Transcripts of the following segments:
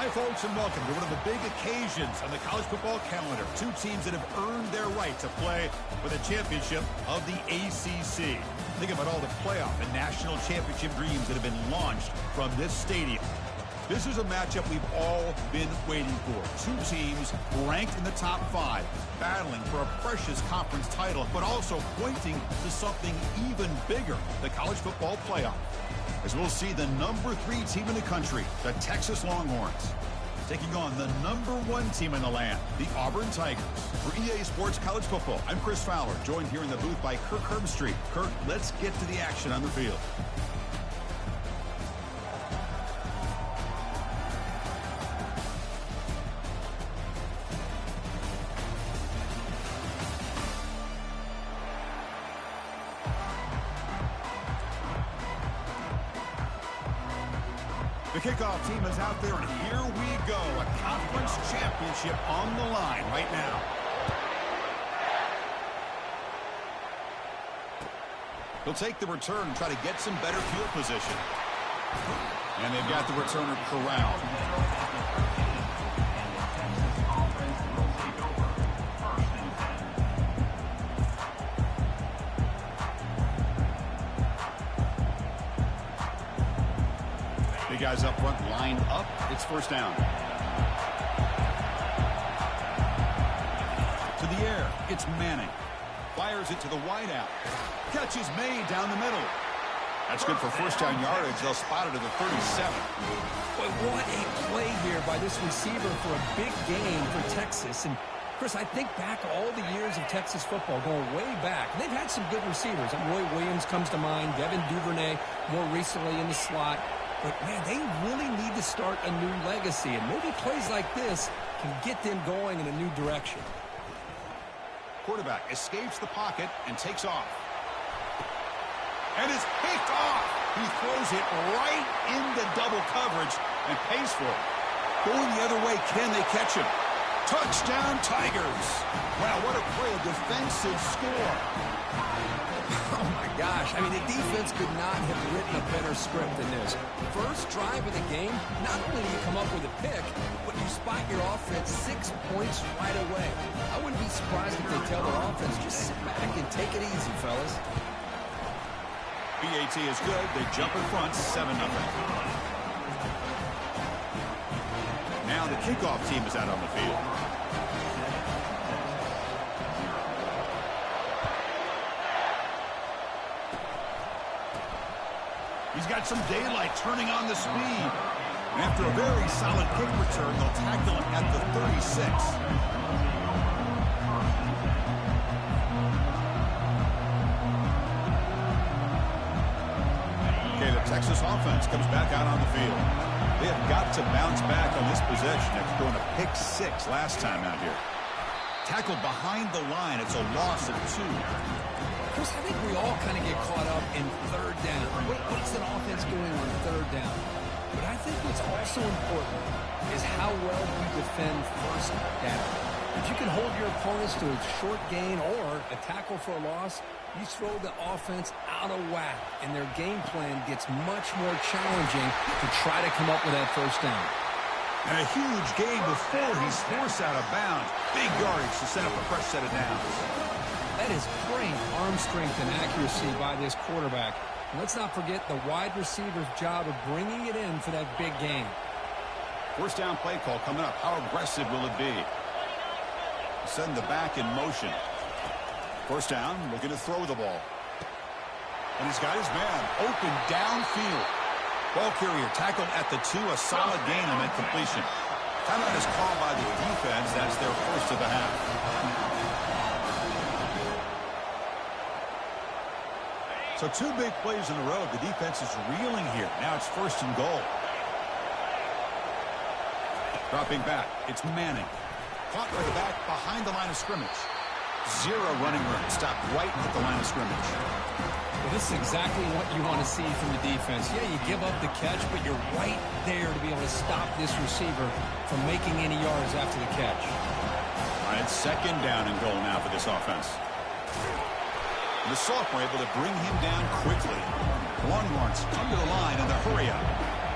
Hi, folks, and welcome to one of the big occasions on the college football calendar. Two teams that have earned their right to play for the championship of the ACC. Think about all the playoff and national championship dreams that have been launched from this stadium. This is a matchup we've all been waiting for. Two teams ranked in the top 5, battling for a precious conference title, but also pointing to something even bigger, the college football playoff. As we'll see the number 3 team in the country, the Texas Longhorns, taking on the number 1 team in the land, the Auburn Tigers. For EA Sports College Football, I'm Chris Fowler, joined here in the booth by Kirk Herbstreit. Kirk, let's get to the action on the field. The kickoff team is out there, and here we go. A conference championship on the line right now. He'll take the return and try to get some better field position. And they've got the returner corralled. Guys up front, line up. It's first down. To the air, it's Manning. Fires it to the wideout. Catch is made down the middle. That's good for first down yardage. They'll spot it at the 37. Boy, what a play here by this receiver for a big gain for Texas. And Chris, I think back all the years of Texas football, going way back. They've had some good receivers. Roy Williams comes to mind, Devin Duvernay more recently in the slot. But, man, they really need to start a new legacy, and maybe plays like this can get them going in a new direction. Quarterback escapes the pocket and takes off. And is picked off. He throws it right into double coverage and pays for it. Going the other way, can they catch him? Touchdown, Tigers. Wow, what a play, a defensive score. Oh, my gosh. I mean, the defense could not have written a better script than this. First drive of the game, not only do you come up with a pick, but you spot your offense 6 points right away. I wouldn't be surprised if they tell their offense, just sit back and take it easy, fellas. BAT is good. They jump in front, 7-0. Now the kickoff team is out on the field. He's got some daylight turning on the speed. And after a very solid kick return, they'll tackle him at the 36. Okay, the Texas offense comes back out on the field. They have got to bounce back on this possession after throwing a pick 6 last time out here. Tackled behind the line. It's a loss of 2. Chris, I think we all kind of get caught up in third down. What's an offense doing on third down? But I think what's also important is how well you defend first down. If you can hold your opponents to a short gain or a tackle for a loss, you throw the offense out of whack, and their game plan gets much more challenging to try to come up with that first down. And a huge gain before he's forced out of bounds. Big yardage to set up a fresh set of downs. That is great arm strength and accuracy by this quarterback. And let's not forget the wide receiver's job of bringing it in for that big gain. First down play call coming up. How aggressive will it be? Send the back in motion. First down, looking to throw the ball. And he's got his man open downfield. Ball carrier tackled at the 2, a solid gain on that completion. Timeout is called by the defense. That's their first of the half. So 2 big plays in a row. The defense is reeling here. Now it's first and goal. Dropping back. It's Manning. Caught by the back behind the line of scrimmage. 0 running room. Stopped right at the line of scrimmage. Well, this is exactly what you want to see from the defense. Yeah, you give up the catch, but you're right there to be able to stop this receiver from making any yards after the catch. All right, it's second down and goal now for this offense. The sophomore able to bring him down quickly. Longhorns come to the line in the hurry up.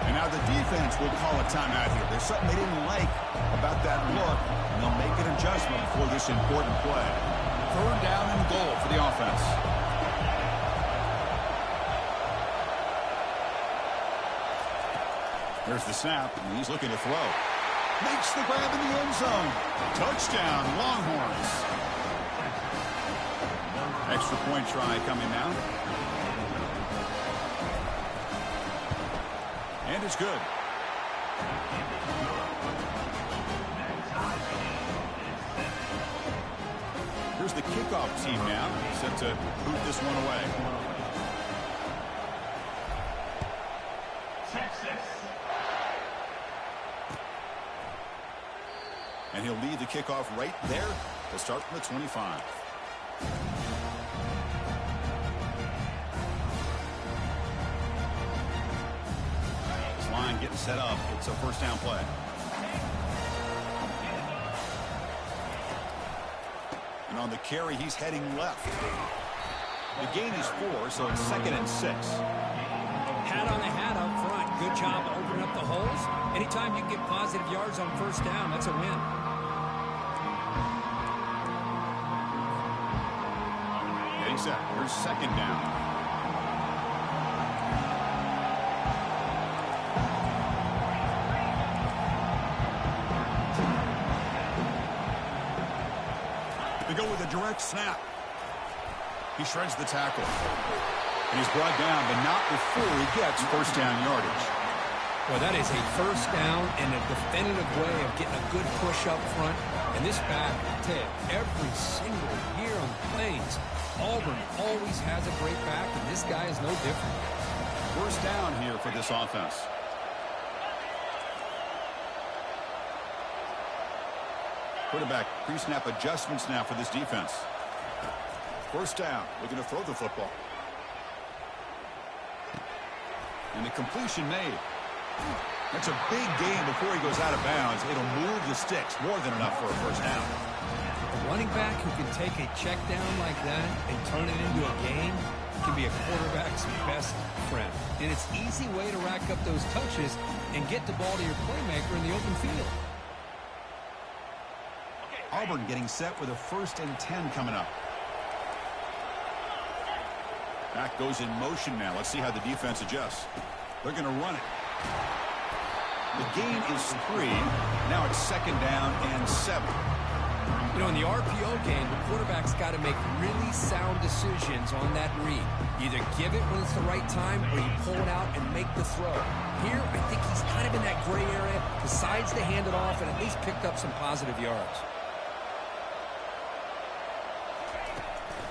And now the defense will call a timeout here. There's something they didn't like about that look, and they'll make an adjustment before this important play. Third down and goal for the offense. There's the snap, and he's looking to throw. Makes the grab in the end zone. Touchdown, Longhorns. Extra point try coming now. And it's good. Here's the kickoff team now, set to boot this one away. And he'll lead the kickoff right there to start from the 25. This line getting set up. It's a first down play. And on the carry, he's heading left. The gain is 4, so it's 2nd and 6. Hat on the hat up front. Good job opening up the holes. Anytime you can get positive yards on first down, that's a win. Getting set. Here's 2nd down. They go with a direct snap. He shreds the tackle. And he's brought down, but not before he gets first down yardage. Well, that is a first down and a definitive way of getting a good push up front. And this back, I tell you, every single year on the Plains, Auburn always has a great back, and this guy is no different. First down here for this offense. Quarterback pre-snap adjustments now for this defense. First down, looking to throw the football. And the completion made. That's a big gain before he goes out of bounds. It'll move the sticks, more than enough for a first down. A running back who can take a check down like that and turn it into a gain can be a quarterback's best friend. And it's an easy way to rack up those touches and get the ball to your playmaker in the open field. Auburn getting set with a 1st and 10 coming up. Back goes in motion now. Let's see how the defense adjusts. They're going to run it. The gain is 3. Now it's 2nd down and 7. You know, in the RPO game, the quarterback's got to make really sound decisions on that read. Either give it when it's the right time or you pull it out and make the throw. Here, I think he's kind of in that gray area, decides to hand it off and at least picked up some positive yards.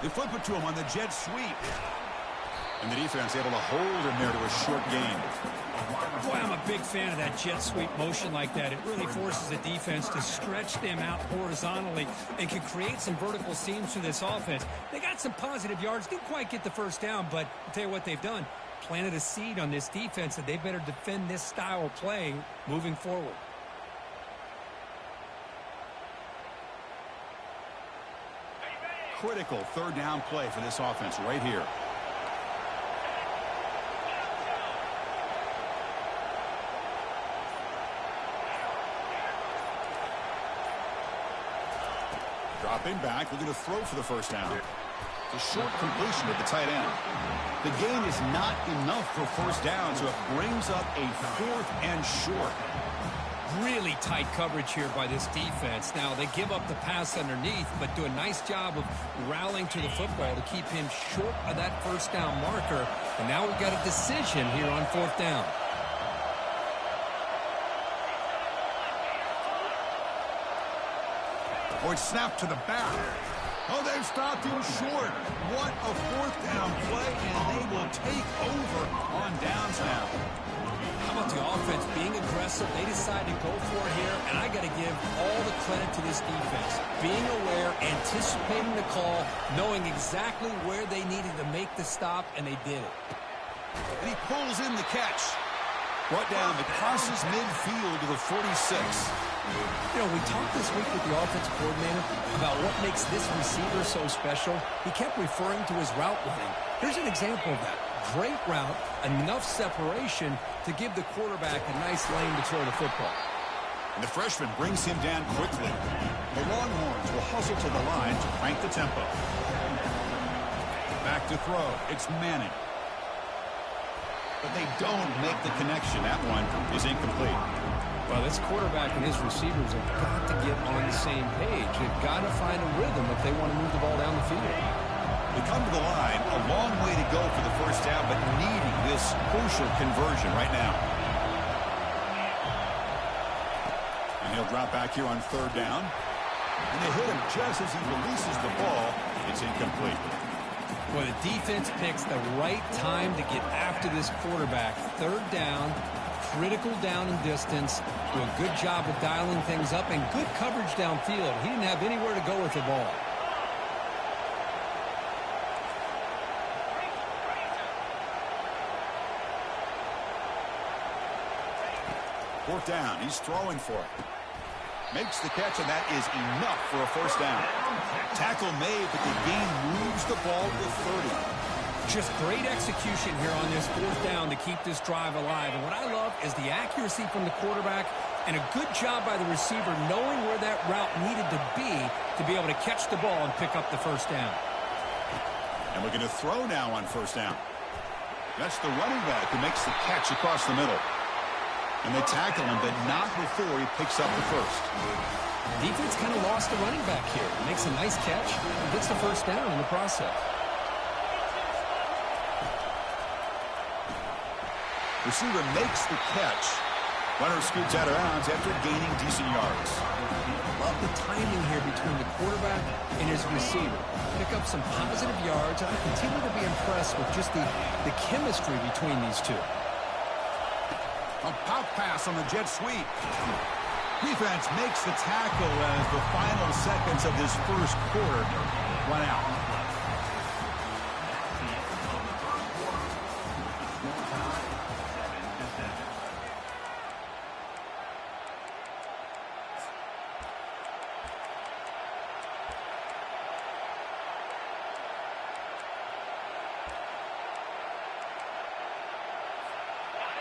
They flip it to him on the jet sweep. And the defense able to hold him there to a short gain. Boy, I'm a big fan of that jet sweep motion like that. It really forces the defense to stretch them out horizontally and can create some vertical seams for this offense. They got some positive yards. Didn't quite get the first down, but I'll tell you what they've done. Planted a seed on this defense that they better defend this style of play moving forward. Critical 3rd down play for this offense right here. Dropping back, looking to throw for the first down. It's a short completion at the tight end. The gain is not enough for first down, so it brings up a 4th and short. Really tight coverage here by this defense. Now, they give up the pass underneath, but do a nice job of rallying to the football to keep him short of that first down marker. And now we've got a decision here on 4th down. Or it's snapped to the back. Oh, they've stopped him short. What a 4th down play, and they will take over on downs now. How about the offense being aggressive? They decide to go for it here, and I got to give all the credit to this defense. Being aware, anticipating the call, knowing exactly where they needed to make the stop, and they did it. And he pulls in the catch. Brought down, but crosses midfield to the 46. You know, we talked this week with the offensive coordinator about what makes this receiver so special. He kept referring to his route running. Here's an example of that. Great route, enough separation to give the quarterback a nice lane to throw the football. And the freshman brings him down quickly. The Longhorns will hustle to the line to crank the tempo. Back to throw. It's Manning. But they don't make the connection. That one is incomplete. Well, this quarterback and his receivers have got to get on the same page. They've got to find a rhythm if they want to move the ball down the field. They come to the line, a long way to go for the first down, but needing this crucial conversion right now. And he'll drop back here on third down. And they hit him just as he releases the ball. It's incomplete. Well, the defense picks the right time to get after this quarterback. Third down, critical down and distance. Do a good job of dialing things up and good coverage downfield. He didn't have anywhere to go with the ball. Fourth down. He's throwing for it. Makes the catch, and that is enough for a first down. Tackle made, but the gain moves the ball to 30. Just great execution here on this fourth down to keep this drive alive. And what I love is the accuracy from the quarterback and a good job by the receiver knowing where that route needed to be able to catch the ball and pick up the first down. And we're going to throw now on first down. That's the running back who makes the catch across the middle. And they tackle him, but not before he picks up the first. Defense kind of lost the running back here. Makes a nice catch and gets the first down in the process. Receiver makes the catch. Runner scoots out of bounds after gaining decent yards. Love the timing here between the quarterback and his receiver. Pick up some positive yards, and I continue to be impressed with just the chemistry between these two. A pop pass on the jet sweep. Defense makes the tackle as the final seconds of this first quarter run out.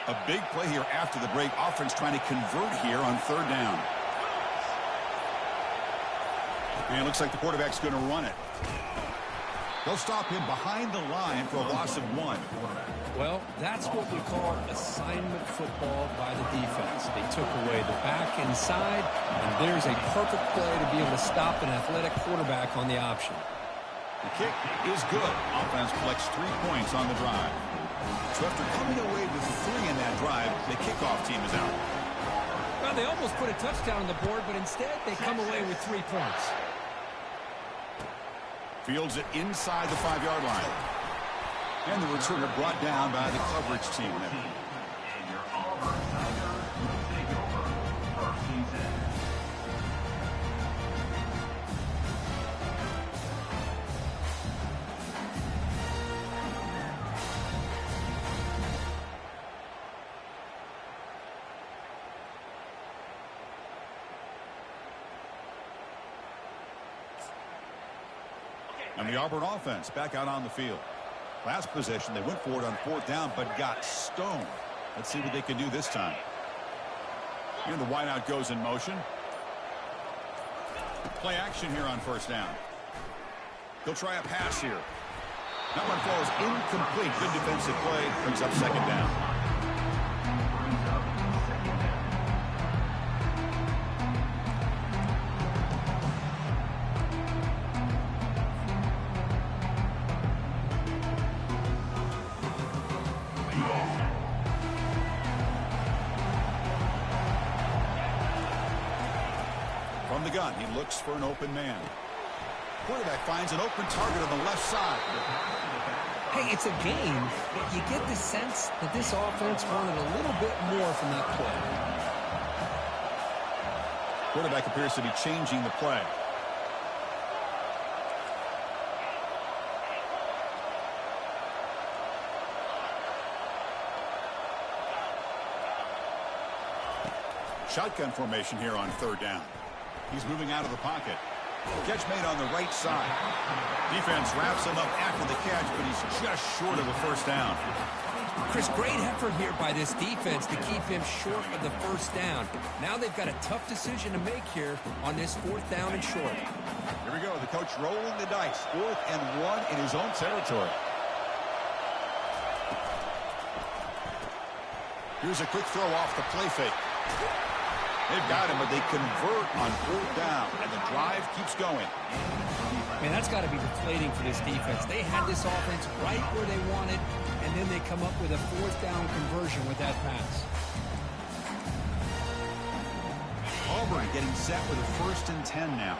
A big play here after the break. Offense trying to convert here on third down. And it looks like the quarterback's going to run it. They'll stop him behind the line for a loss of 1. Well, that's what we call assignment football by the defense. They took away the back inside, and there's a perfect play to be able to stop an athletic quarterback on the option. The kick is good. Offense collects 3 points on the drive. So after coming away with 3 in that drive, the kickoff team is out. Well, they almost put a touchdown on the board, but instead they come away with 3 points. Fields it inside the 5-yard line. And the returner brought down by the coverage team there. And the Auburn offense back out on the field. Last possession, they went for it on fourth down, but got stoned. Let's see what they can do this time. And the wideout goes in motion. Play action here on first down. He'll try a pass here. That one falls incomplete. Good defensive play. Brings up second down. From the gun, he looks for an open man. Quarterback finds an open target on the left side. Hey, it's a game, but you get the sense that this offense wanted a little bit more from that play. Quarterback appears to be changing the play. Shotgun formation here on third down. He's moving out of the pocket. Catch made on the right side. Defense wraps him up after the catch, but he's just short of a first down. Chris, great effort here by this defense to keep him short of the first down. Now they've got a tough decision to make here on this 4th down and short. Here we go. The coach rolling the dice. 4th and 1 in his own territory. Here's a quick throw off the play fake. They've got him, but they convert on 4th down, and the drive keeps going. Man, that's got to be deflating for this defense. They had this offense right where they wanted, and then they come up with a 4th down conversion with that pass. Auburn getting set with a 1st and 10 now.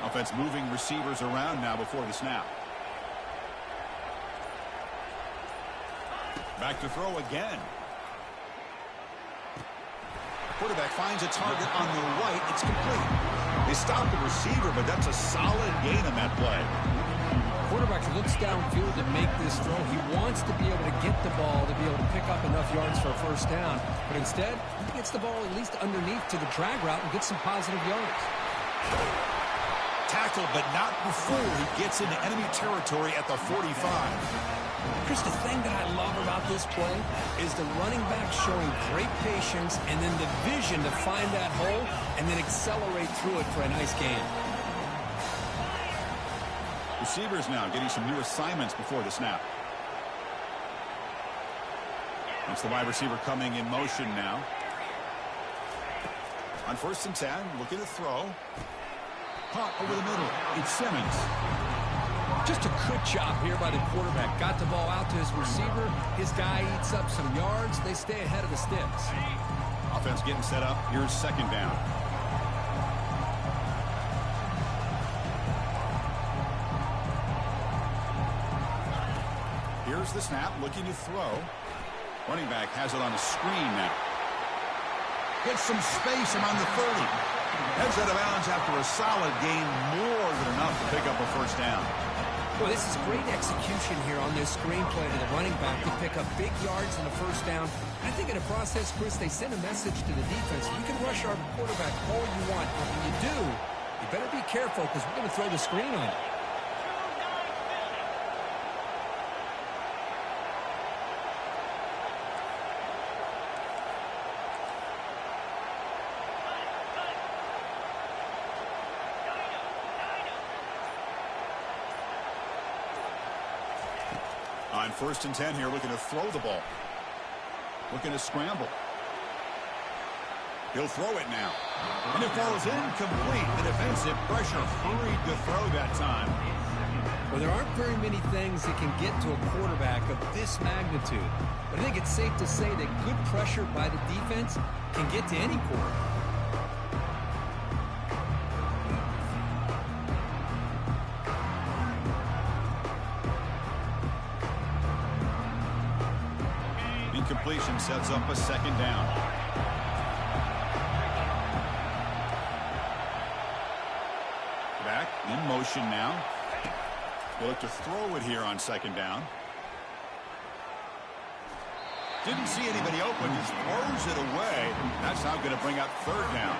Offense moving receivers around now before the snap. Back to throw again. Quarterback finds a target on the right. It's complete. They stop the receiver, but that's a solid gain on that play. Quarterback looks downfield to make this throw. He wants to be able to get the ball to be able to pick up enough yards for a first down. But instead, he gets the ball at least underneath to the drag route and gets some positive yards. Tackled, but not before he gets into enemy territory at the 45. Chris, the thing that I love about this play is the running back showing great patience and then the vision to find that hole and then accelerate through it for a nice gain. Receivers now getting some new assignments before the snap. That's the wide receiver coming in motion now. On 1st and 10, looking to throw. Caught over the middle. It's Simmons. Just a good job here by the quarterback. Got the ball out to his receiver. His guy eats up some yards. They stay ahead of the sticks. Offense getting set up. Here's 2nd down. Here's the snap. Looking to throw. Running back has it on the screen now. Gets some space around the 30. Heads out of bounds after a solid gain, more than enough to pick up a first down. Well, this is great execution here on this screenplay to the running back to pick up big yards in the first down. I think in the process, Chris, they send a message to the defense. You can rush our quarterback all you want, but when you do, you better be careful because we're going to throw the screen on you. On 1st and 10 here, looking to throw the ball. Looking to scramble. He'll throw it now. And it falls incomplete. The defensive pressure hurried to throw that time. Well, there aren't very many things that can get to a quarterback of this magnitude. But I think it's safe to say that good pressure by the defense can get to any quarterback. Completion sets up a 2nd down. Back in motion now. They look to throw it here on 2nd down. Didn't see anybody open, just throws it away. That's now going to bring up 3rd down.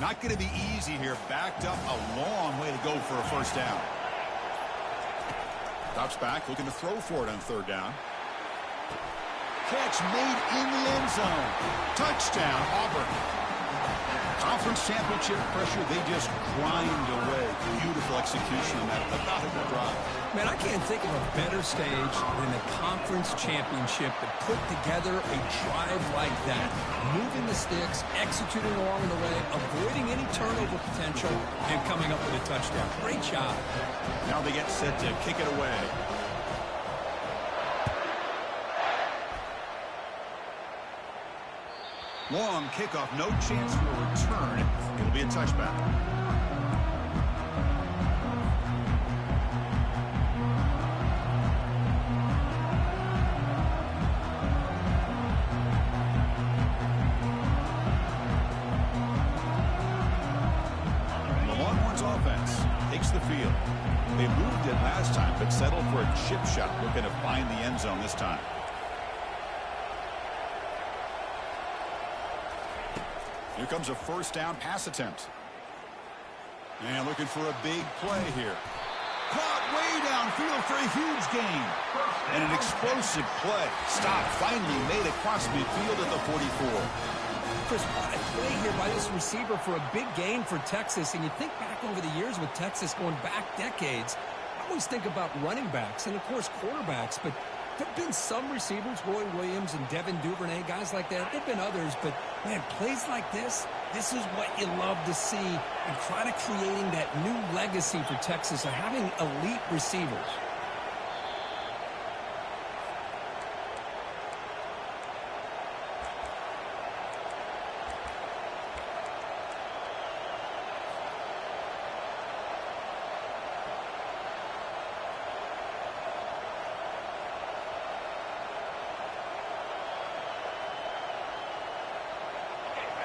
Not going to be easy here. Backed up a long way to go for a first down. Drops back, looking to throw for it on 3rd down. Catch made in the end zone. Touchdown, Auburn. Conference championship pressure, they just grind away. Beautiful execution on that methodical drive. Man, I can't think of a better stage than the conference championship to put together a drive like that. Moving the sticks, executing along the way, avoiding any turnover potential, and coming up with a touchdown. Great job. Now they get set to kick it away. Long kickoff, no chance for a return. It'll be a touchback. The Longhorns offense takes the field. They moved it last time, but settled for a chip shot, looking to find the end zone this time. Here comes a first down pass attempt. And looking for a big play here. Caught way downfield for a huge gain. And an explosive play. Stop finally made across midfield at the 44. Chris, what a play here by this receiver for a big gain for Texas. And you think back over the years with Texas going back decades, I always think about running backs and, of course, quarterbacks. But there have been some receivers, Roy Williams and Devin Duvernay, guys like that. There have been others, but, man, plays like this is what you love to see and kind of creating that new legacy for Texas of having elite receivers.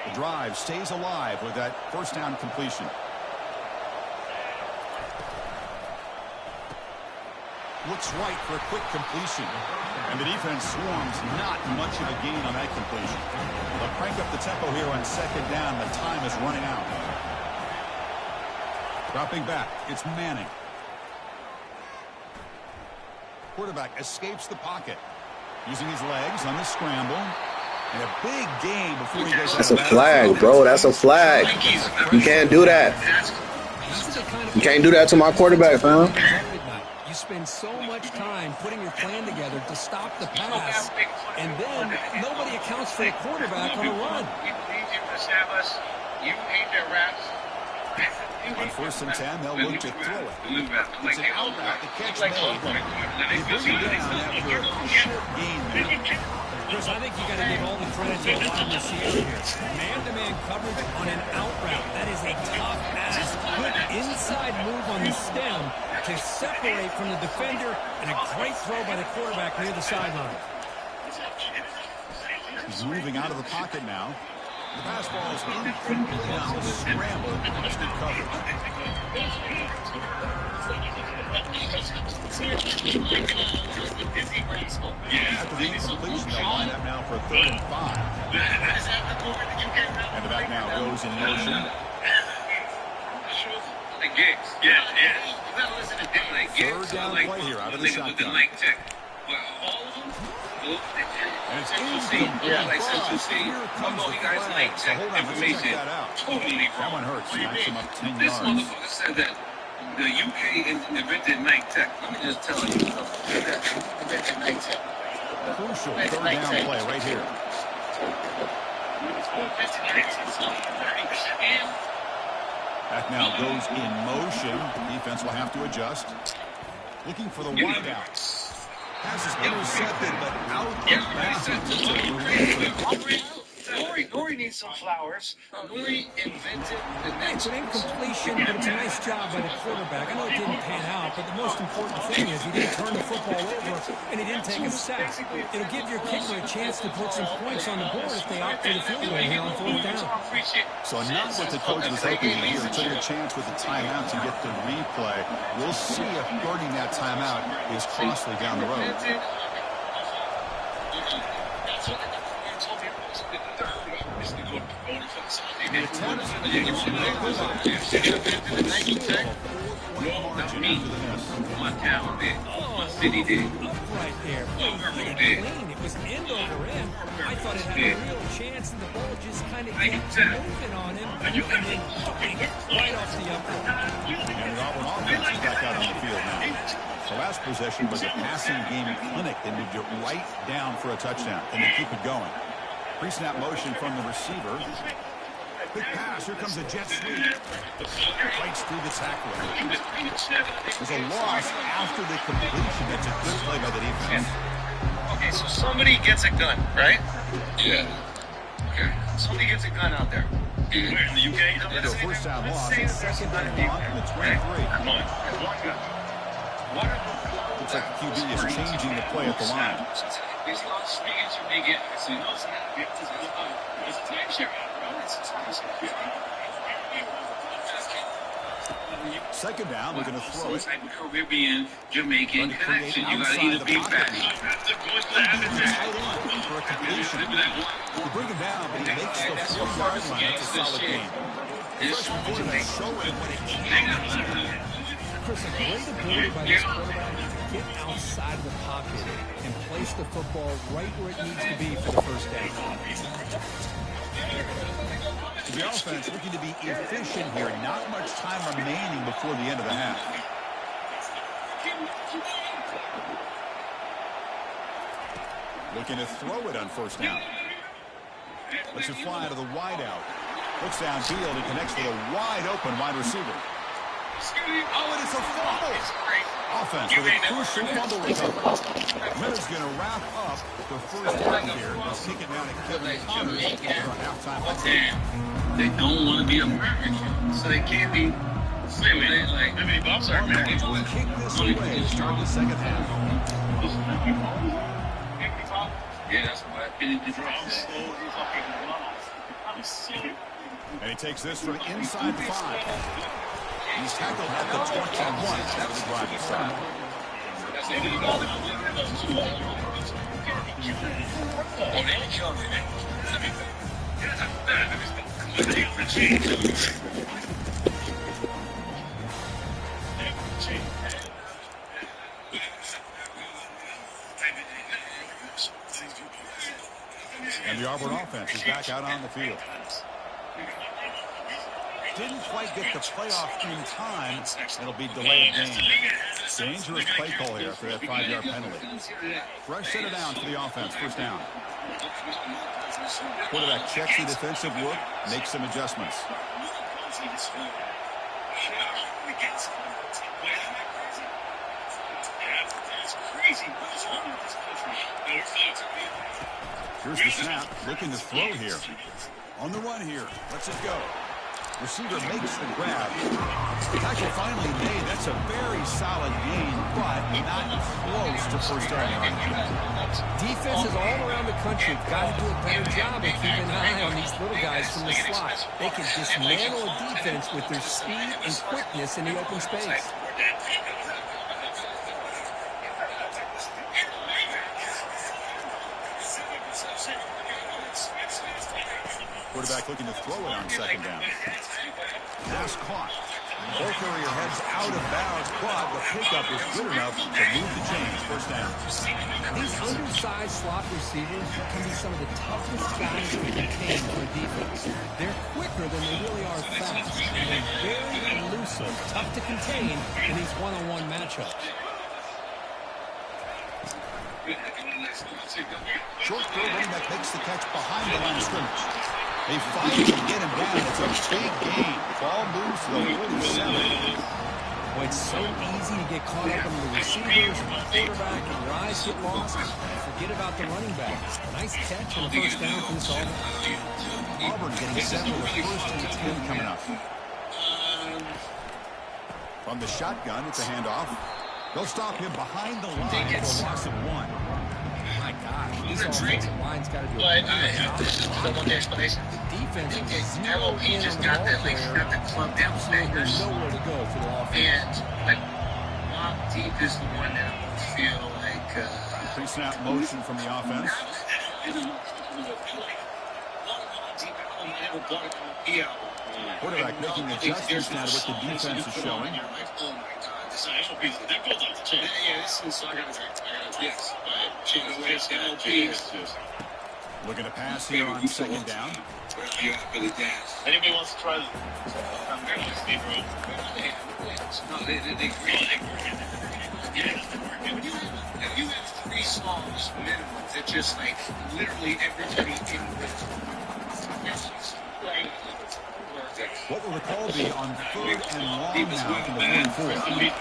The drive stays alive with that first down completion. Looks right for a quick completion. And the defense swarms, not much of a gain on that completion. They'll crank up the tempo here on second down. The time is running out. Dropping back, it's Manning. Quarterback escapes the pocket. Using his legs on the scramble. And a big game before he goes. That's a flag, bro. That's a flag. You can't do that. You can't do that to my quarterback, fam. You spend so much time putting your plan together to stop the pass, and then nobody accounts for the quarterback on the run. We believe you will establish. You hate their raps. On first and 10, they'll look to throw it. It's an out route. The catch made. They bring it down after a short gain there. Chris, I think you got to give all the credit to the wide receiver here. Man-to-man coverage on an out route. That is a tough ask. Good inside move on the stem to separate from the defender, and a great throw by the quarterback near the sideline. He's moving out of the pocket now. The pass ball is incomplete on the scramble. That's good coverage. After the incompletion, they'll line up now for a 3rd and 5. And the back now goes in motion. Third down play here out of the shotgun. And it's incomplete. Yeah, like Central State. You guys like check information. Totally that one hurts. Knocks him up 10 This yards. motherfucker said that the UK invented night tech. Let me just tell you. Invented night tech. Crucial 3rd down play right here. That now goes in motion. Defense will have to adjust. Looking for the wideout. Pass is intercepted, but out of bounds. Nori needs some flowers. Nori invented the It's an incompletion, but it's a nice job by the quarterback. I know it didn't pan out, but the most important thing is he didn't turn the football over, and he didn't take a sack. It'll give your kicker a chance to put some points on the board if they opt for the field goal here on 4th down. So not what the coach was hoping to hear. Took a chance with the timeout to get the replay. We'll see if burning that timeout is costly down the road. My town did. My city did. right there. Boy, he hit it clean. It was end over end. I thought it had a real chance, and the ball just kind of kept moving on him, and then right off the upper. And the Auburn offense is back out on the field now. The last possession was a passing game clinic. They moved it right down for a touchdown, and they keep it going. Pre-snap motion from the receiver. Quick pass. Here comes a jet sweep. Fights through the tackle. There's a loss after the completion. That's a good play by the defense. Okay, so somebody gets a gun, right? Yeah. Okay. Somebody gets a gun out there. Where, in the UK? Into a first down loss. It's second and long from the 23. Come on. Looks like the QB is changing the play at the line. Second down, we're going to throw it. Caribbean, Jamaican connection. You got to either be back. For a completion. You bring him down, but he makes the 4-yard line. That's a solid game. Freshman quarterback showing what it can. Chris, a great ability by this quarterback to get outside of the pocket and place the football right where it needs to be for the first down. The offense looking to be efficient here. Not much time remaining before the end of the half. Looking to throw it on first down. Lets it fly to the wideout. Looks downfield and connects with a wide open wide receiver. Oh, it is a fumble. Offense with a crucial fumble recovery. Miller's going to wrap up the first half here. Let's kick it down to Kevin Connors for a halftime. They don't want to be American, so they can't be. Wait a minute, like, how many bucks are American? We'll kick this away to start the second half. Yeah, that's what And he takes this from inside the 5. He's tackled at the 21. That was a drive to start. And the Auburn offense is back out on the field. Didn't quite get the playoff in time. It'll be delayed game. Dangerous play call here after that 5-yard penalty. Fresh set it down for the offense. First down. Quarterback checks the defensive look, makes some adjustments. Here's the snap. Looking to throw here. On the run here. Let's it go. Receiver makes the grab. Tackle finally made. That's a very solid gain, but not close to first down. Defenses all around the country have got to do a better job of keeping an eye on these little guys from the slot. They can dismantle a defense with their speed and quickness in the open space. Quarterback looking to throw it on second down. Pass caught. Ball carrier heads out of bounds, but the pickup is good enough to move the chains. First down. These undersized slot receivers can be some of the toughest guys to contain for a defense. They're quicker than they really are fast. And they're very elusive, tough to contain in these one-on-one matchups. Short throw, running back makes the catch behind the line of scrimmage. They finally get him down. It's a big gain. Ball moves to the 47. Boy, it's so easy to get caught up in the receivers and the quarterback, and your eyes get lost. Forget about the running back. Nice catch and a first down for this Auburn. Auburn getting set for the first and 10 coming up. From the shotgun, it's a handoff. They'll stop him behind the line for a loss of 1. My gosh, this offensive line's got to do a better job. The defense is LOP just got that, like, got the club down bangers. Nowhere to go for the offense. And, like, Mock Deep is the one that I feel like... Pre-snap motion from the offense. Quarterback making adjustments now to what the defense is showing. Yeah, this is, so I gotta Yes. Looking to pass here on second down. Anybody wants to try this? I'm very much Steve Rowe. No, they agree. If you have 3 songs minimum, they're just like literally everybody in with. What will the call be on 3rd and long now from the 44?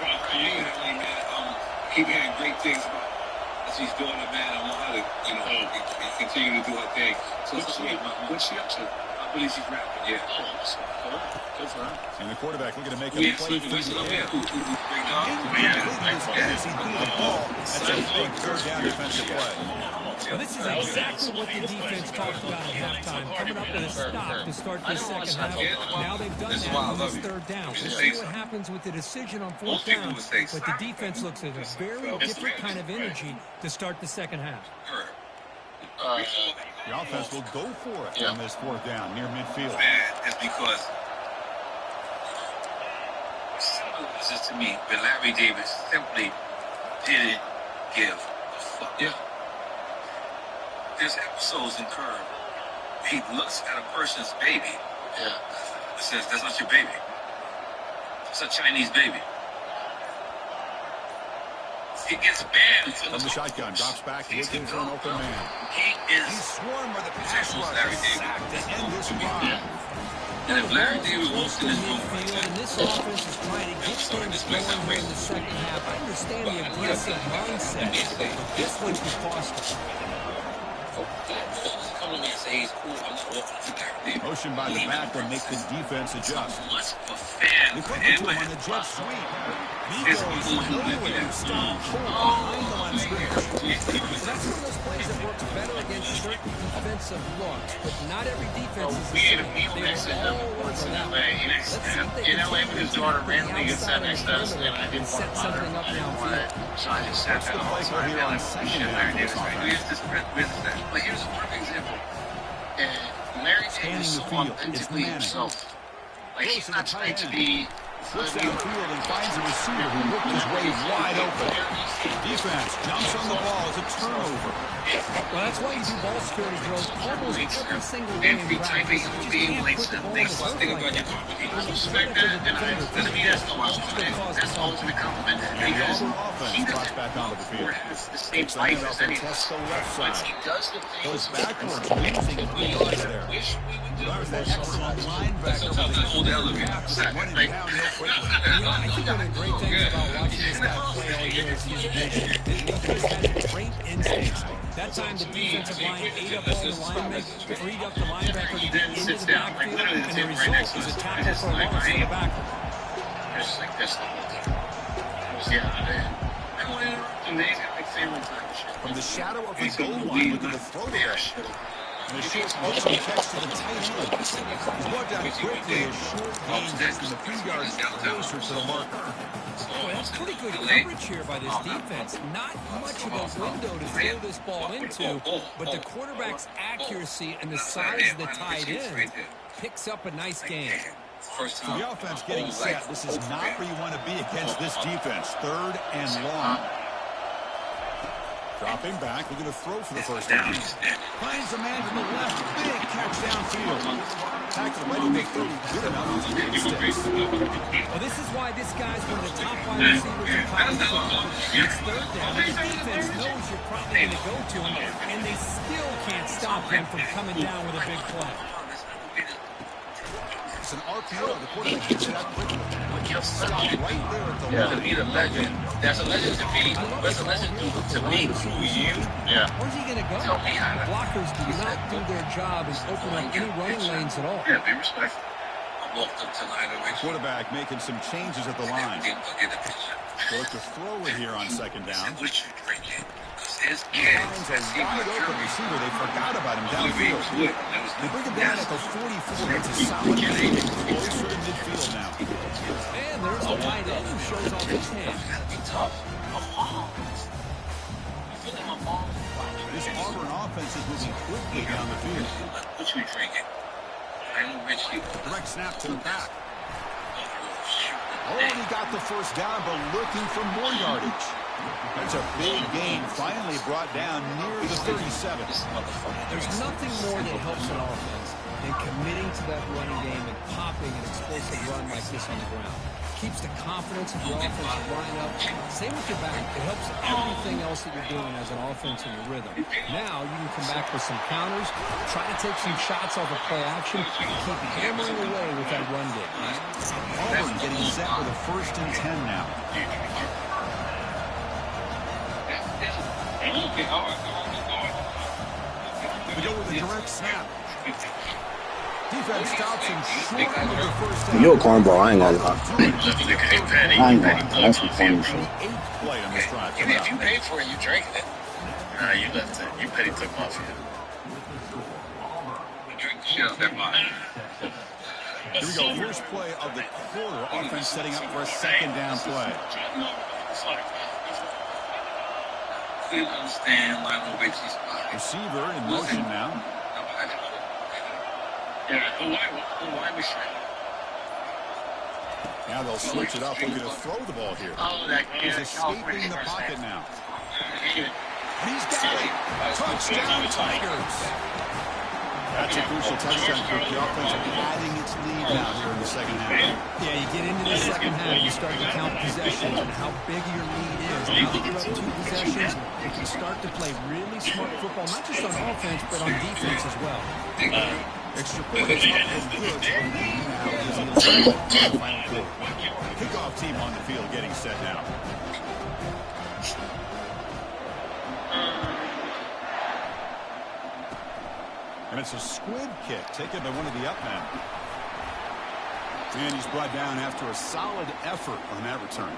Keep hearing great things about as he's doing it, man. I want her to, continue to do her thing. So what's she up to? I believe she's rapping, yeah. Good for her. And the quarterback looking to make a play through the air. As he threw the ball, that's a big 3rd down defensive play. Well, this is exactly what the defense talked about at halftime, coming up with a stop to start the second half. Now they've done that on this 3rd down. We'll see what happens with the decision on 4th down, but the defense looks at a very different kind of energy to start the second half. The offense will go for it on this 4th down near midfield. That's because this to me, but Larry Davis simply didn't give a fuck. Yeah. There's episodes in Curve. He looks at a person's baby. Yeah. It says, that's not your baby. It's a Chinese baby. It gets banned. From the shotgun, drops back, looking for an open man. He's swarmed with the pass rush. Sacked to end this drive. And if Larry Davis walks in this room, and this offense is trying to get things going here in the second half. I understand the aggressive mindset, but this one could cost us. Motion by the back will make the defense adjust. They flip it to him on the jet sweep. Nico's nowhere to stop cold behind the line of scrimmage. That's one of those plays that works better against certain defensive looks, but not every defense is the same. They all work for that. Let's see if they can take his daughter randomly gets sat outside next to us, and I didn't want set to bother something him. up downfield. So I just sat down all the time. Here on second down for this offense. But here's a perfect example. And Larry Davis is so authentically himself. Like, he's not trying to be. Flips downfield and finds a receiver who looked his way wide open. Defense jumps on the ball as a turnover. Well, that's why you do ball security drills almost every single game in practice. You just can't put the ball in the circle like that. People respect that, and doesn't mean that's the ultimate. That's the ultimate compliment. Because he doesn't back onto the field. has the same life as any of us. But he does the things Backwards, losing 3 yards there. wish we would do. That was that excellent linebacker. Old elevator. Like, I think one of the great things about watching this guy play all year is his vision. He just has great instincts. That time the defensive line ate up all the linemen, freed up the linebacker to get into the backfield, and the result is a tackle for a loss on the backfield. Just like this the whole thing. Yeah, I don't want to interrupt him. He's got like family time and shit. From the shadow of the goal line, looking to throw the ball. And a short motion catch to the tight end. He's brought down quickly as short gain gets him a few yards closer to the marker. Boy, that's pretty good coverage here by this defense. Not much of a window to throw this ball into, but the quarterback's accuracy and the size of the tight end picks up a nice gain. So the offense getting set. This is not where you want to be against this defense. 3rd and long. Dropping back, we're going to throw for the first time. Finds a man to the left. Big catch downfield. Tackle right in the 30. Good enough. Well, this is why this guy's one of the top 5 receivers in college football. It's 3rd down. The defense knows you're probably going to go to him, and they still can't stop him from coming down with a big play. It's an RPO. The quarterback gets it out quickly. Stop right there at the line. To be the legend. That's a legend to me. That's a legend to me. To you. Yeah. Where's he going to go? Tell me how to. Blockers do not do their job and open up any running lanes at all. Yeah, be respectful. I walked up tonight and Quarterback making some changes at the line. Goes to throw it here on second down. What you drinking? His Finds a wide open receiver. They forgot about him downfield. They bring him down at the 44. It's a solid gain. Closer to midfield now. And there's the tight end who shows off his hand. This Auburn offense is moving quickly down the field. What you drinking? I know rich people. Direct snap to the back. Oh, he got the first down, but looking for more yardage. That's a big gain, finally brought down near the 37. There's nothing more that helps an offense than committing to that running game and popping an explosive run like this on the ground. Keeps the confidence of your offensive line up. Same with your back. It helps everything else that you're doing as an offense in your rhythm. Now you can come back with some counters, try to take some shots off of play action, and keep hammering away with that run game. Auburn getting set with a 1st and 10 now. We go with a direct snap. Defense stops him short of the first down. You a cornball, I ain't gonna lie. I ain't gonna lie. That's some funny shit. 8th play on this drive. If you paid for it, you drinking it. Nah, you left it. You petty took off here. Drink the shit out that bottle. Here we go. First play of the quarter. Offense setting up for a 2nd down play. We understand Lionel Richie's body. Receiver in motion now. Why was Now they'll switch it up, looking to throw the ball here. He's escaping the pocket now. He's got it. Touchdown, Tigers. That's a crucial touchdown for the offense, adding its lead now here in the 2nd half. Yeah, you get into the 2nd half, you start to count possessions and how big your lead is. Now that you're up 2 possessions, you can start to play really smart football, not just on offense, but on defense as well. Extra points up and good. The lead now is in the final quarter. Kickoff team on the field getting set now. And it's a squib kick taken by one of the up men. And he's brought down after a solid effort on that return.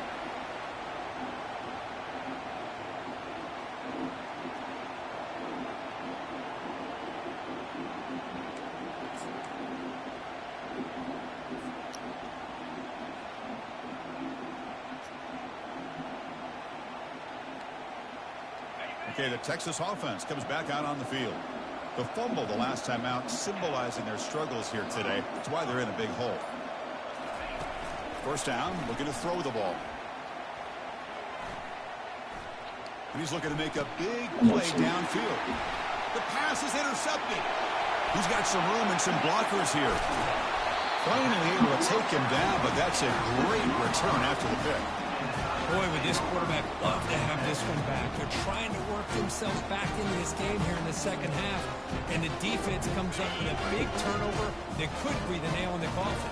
Okay, the Texas offense comes back out on the field. The fumble the last time out, symbolizing their struggles here today. That's why they're in a big hole. First down, looking to throw the ball. And he's looking to make a big play downfield. The pass is intercepted. He's got some room and some blockers here. Finally able to take him down, but that's a great return after the pick. Boy, would this quarterback love to have this one back. They're trying to work themselves back into this game here in the 2nd half. And the defense comes up with a big turnover that could be the nail in the coffin.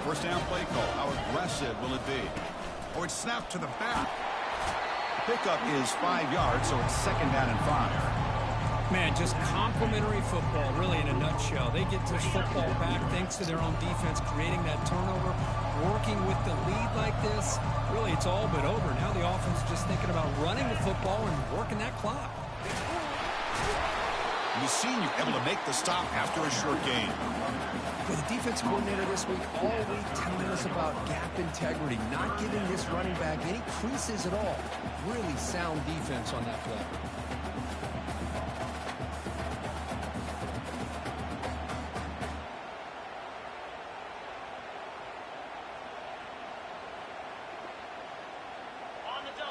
First down play call. How aggressive will it be? Oh, it's snapped to the back. The pickup is 5 yards, so it's 2nd down and 5. Man, just complimentary football, really, in a nutshell. They get this football back thanks to their own defense, creating that turnover, working with the lead like this. Really, it's all but over. Now the offense is just thinking about running the football and working that clock. You've seen you able to make the stop after a short gain. With the defense coordinator this week, all week telling us about gap integrity, not giving this running back any creases at all. Really sound defense on that play.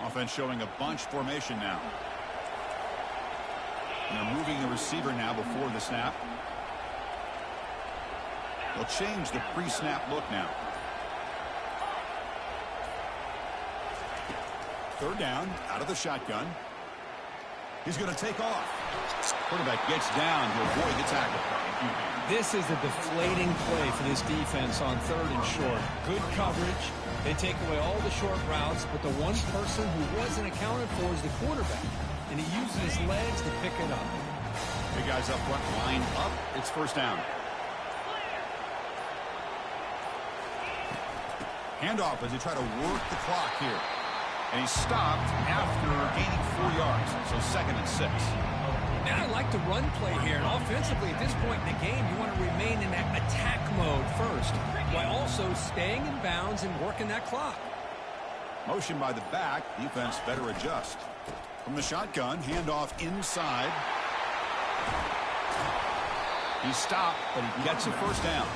Offense showing a bunch formation now. And they're moving the receiver now before the snap. They'll change the pre-snap look now. Third down, out of the shotgun. He's going to take off. Quarterback gets down to avoid the tackle. This is a deflating play for this defense on 3rd and short. Good coverage. They take away all the short routes, but the one person who wasn't accounted for is the quarterback. And he uses his legs to pick it up. Big guys up front, lined up. It's first down. Handoff as they try to work the clock here. And he's stopped after gaining 4 yards. So 2nd and 6. Now I like the run play here. And offensively, at this point in the game, you want to remain in that attack mode first, while also staying in bounds and working that clock. Motion by the back. Defense better adjust. From the shotgun, handoff inside. He stopped, but he gets a first down.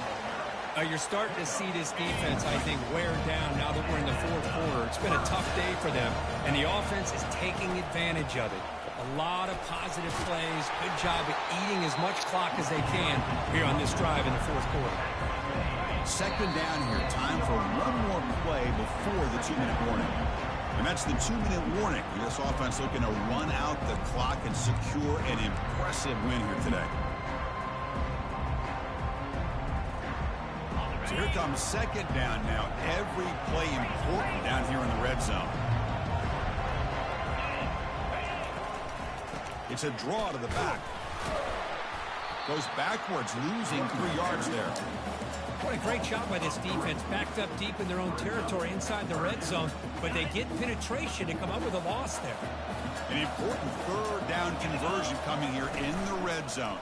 You're starting to see this defense, I think, wear down now that we're in the fourth quarter. It's been a tough day for them, and the offense is taking advantage of it. A lot of positive plays. Good job at eating as much clock as they can here on this drive in the fourth quarter. Second down here. Time for one more play before the 2-minute warning. And that's the 2-minute warning. This offense looking to run out the clock and secure an impressive win here today. So here comes second down now. Every play important down here in the red zone. It's a draw to the back. Goes backwards, losing 3 yards there. What a great job by this defense. Backed up deep in their own territory inside the red zone, but they get penetration to come up with a loss there. An important third down conversion coming here in the red zone.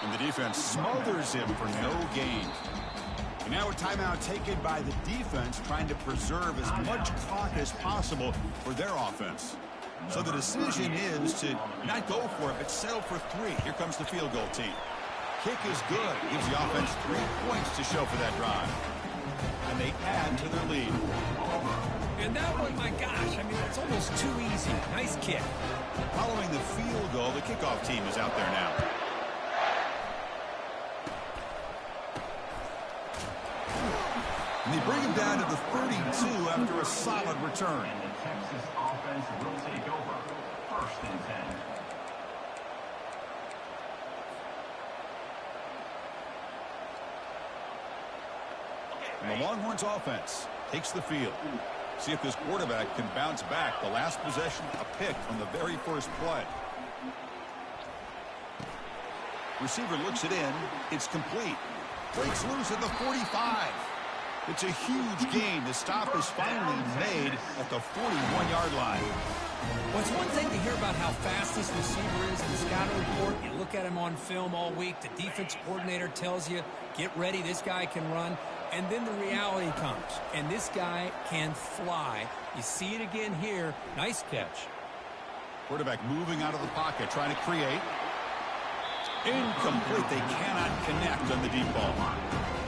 And the defense smothers him for no gain. And now a timeout taken by the defense, trying to preserve as much clock as possible for their offense. So the decision is to not go for it, but settle for 3. Here comes the field goal team. Kick is good. Gives the offense 3 points to show for that drive. And they add to their lead. And that one, my gosh, I mean, that's almost too easy. Nice kick. Following the field goal, the kickoff team is out there now. And they bring him down to the 32 after a solid return. And the Texas offense will take over. 1st and 10. And the Longhorns offense takes the field. See if this quarterback can bounce back. The last possession, a pick from the very first play. Receiver looks it in. It's complete. Breaks loose at the 45. It's a huge gain. The stop is finally made at the 41-yard line. Well, it's one thing to hear about how fast this receiver is in the scouting report. You look at him on film all week. The defense coordinator tells you, get ready, this guy can run. And then the reality comes, and this guy can fly. You see it again here. Nice catch. Quarterback moving out of the pocket, trying to create. Incomplete. They cannot connect on the deep ball.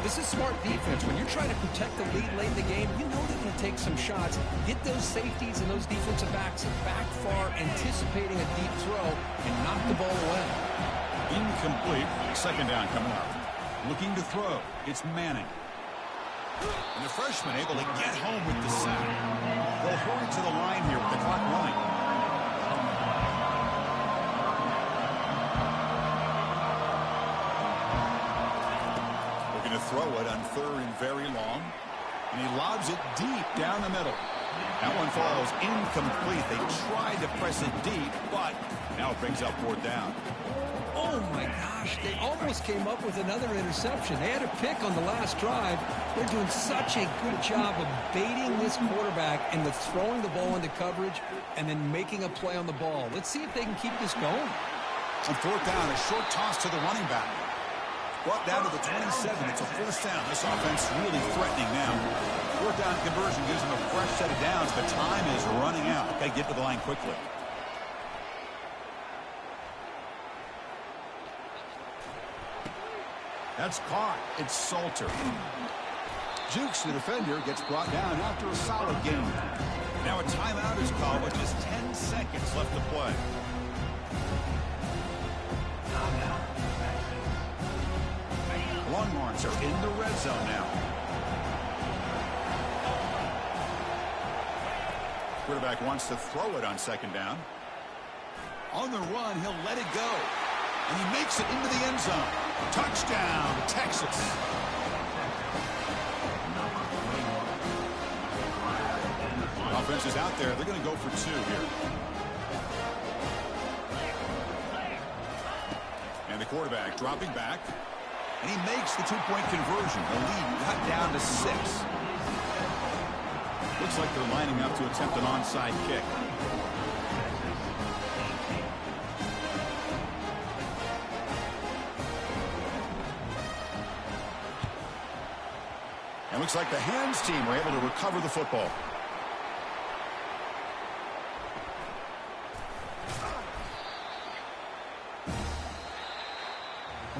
This is smart defense. When you're trying to protect the lead late in the game, you know they're going to take some shots. Get those safeties and those defensive backs back far, anticipating a deep throw, and knock the ball away. Incomplete. Second down coming up. Looking to throw. It's Manning. And the freshman able to get home with the sack. They'll hurry to the line here with the clock running. Looking to throw it on 3rd and very long. And he lobs it deep down the middle. That one falls incomplete. They tried to press it deep, but now it brings up 4th down. Oh, my gosh. They almost came up with another interception. They had a pick on the last drive. They're doing such a good job of baiting this quarterback and the throwing the ball into coverage and then making a play on the ball. Let's see if they can keep this going. On 4th down, a short toss to the running back. Brought down to the 27. It's a 1st down. This offense really threatening now. 4th down conversion gives them a fresh set of downs, but time is running out. Got to get to the line quickly. That's caught. It's Salter. Jukes, the defender, gets brought down after a solid game. Now a timeout is called with just 10 seconds left to play. Longhorns are in the red zone now. Quarterback wants to throw it on 2nd down. On the run, he'll let it go. And he makes it into the end zone. Touchdown, Texas. Offense is out there. They're going to go for 2 here. And the quarterback dropping back. And he makes the 2-point conversion. The lead cut down to 6. Looks like they're lining up to attempt an onside kick. And looks like the hands team were able to recover the football.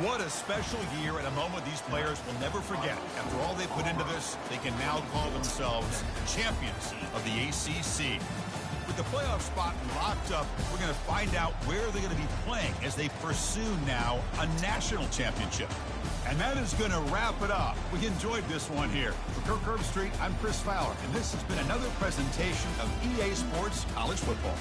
What a special year and a moment these players will never forget. After all they put into this, they can now call themselves champions of the ACC. With the playoff spot locked up, we're going to find out where they're going to be playing as they pursue now a national championship. And that is going to wrap it up. We enjoyed this one here. For Kirk Herbstreit, I'm Chris Fowler, and this has been another presentation of EA Sports College Football.